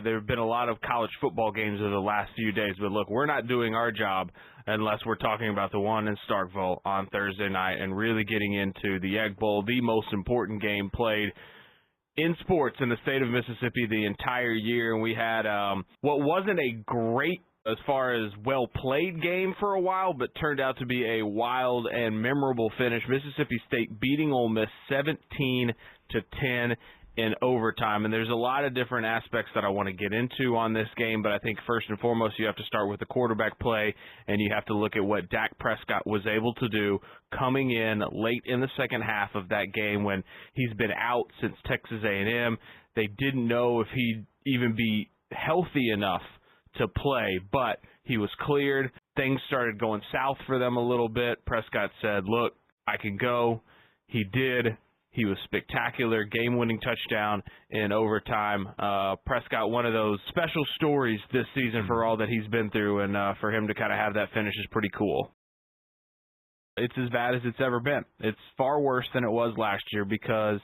There have been a lot of college football games over the last few days, but look, we're not doing our job unless we're talking about the one in Starkville on Thursday night and really getting into the Egg Bowl, the most important game played in sports in the state of Mississippi the entire year. And we had what wasn't a great as far as well-played game for a while, but turned out to be a wild and memorable finish. Mississippi State beating Ole Miss 17-10 in overtime. And there's a lot of different aspects that I want to get into on this game, but I think first and foremost you have to start with the quarterback play, and you have to look at what Dak Prescott was able to do coming in late in the second half of that game when he's been out since Texas A&M. They didn't know if he'd even be healthy enough to play, but he was cleared. Things started going south for them a little bit. Prescott said, look, I can go. He did. He was spectacular, game-winning touchdown in overtime. Prescott, one of those special stories this season for all that he's been through, and for him to kind of have that finish is pretty cool. It's as bad as it's ever been. It's far worse than it was last year because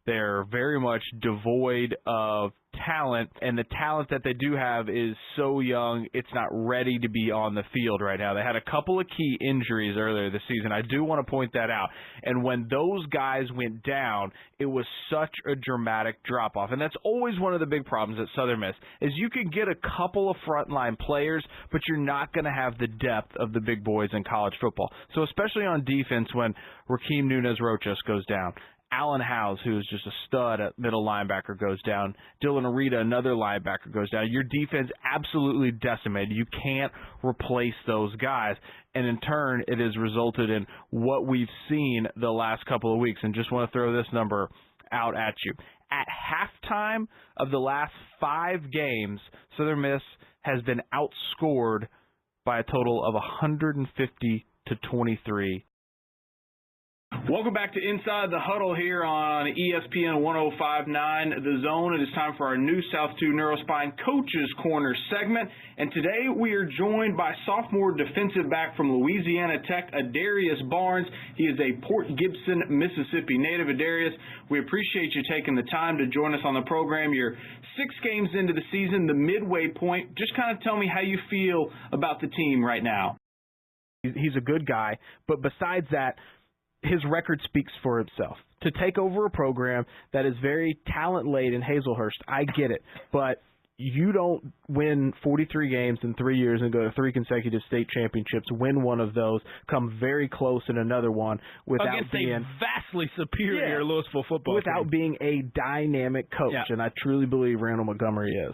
they're very much devoid of talent, and the talent that they do have is so young, it's not ready to be on the field right now. They had a couple of key injuries earlier this season. I do want to point that out. And when those guys went down, it was such a dramatic drop-off. And that's always one of the big problems at Southern Miss, is you can get a couple of frontline players, but you're not going to have the depth of the big boys in college football. So especially on defense when Rakeem Nunez-Roches goes down, Alan Howes, who is just a stud at middle linebacker, goes down. Dylan Arita, another linebacker, goes down. Your defense absolutely decimated. You can't replace those guys. And in turn, it has resulted in what we've seen the last couple of weeks. And just want to throw this number out at you. At halftime of the last 5 games, Southern Miss has been outscored by a total of 150-23. Welcome back to Inside the Huddle here on ESPN 105.9 The Zone. It is time for our new South 2 Neurospine Coaches Corner segment. And today we are joined by sophomore defensive back from Louisiana Tech, Adarius Barnes. He is a Port Gibson, Mississippi native. Adarius, we appreciate you taking the time to join us on the program. You're 6 games into the season, the midway point. Just kind of tell me how you feel about the team right now. He's a good guy, but besides that, his record speaks for itself. To take over a program that is very talent-laden in Hazelhurst, I get it. But you don't win 43 games in 3 years and go to 3 consecutive state championships, win one of those, come very close in another one without against being a vastly superior Louisville football without team. being a dynamic coach. Yeah. And I truly believe Randall Montgomery is.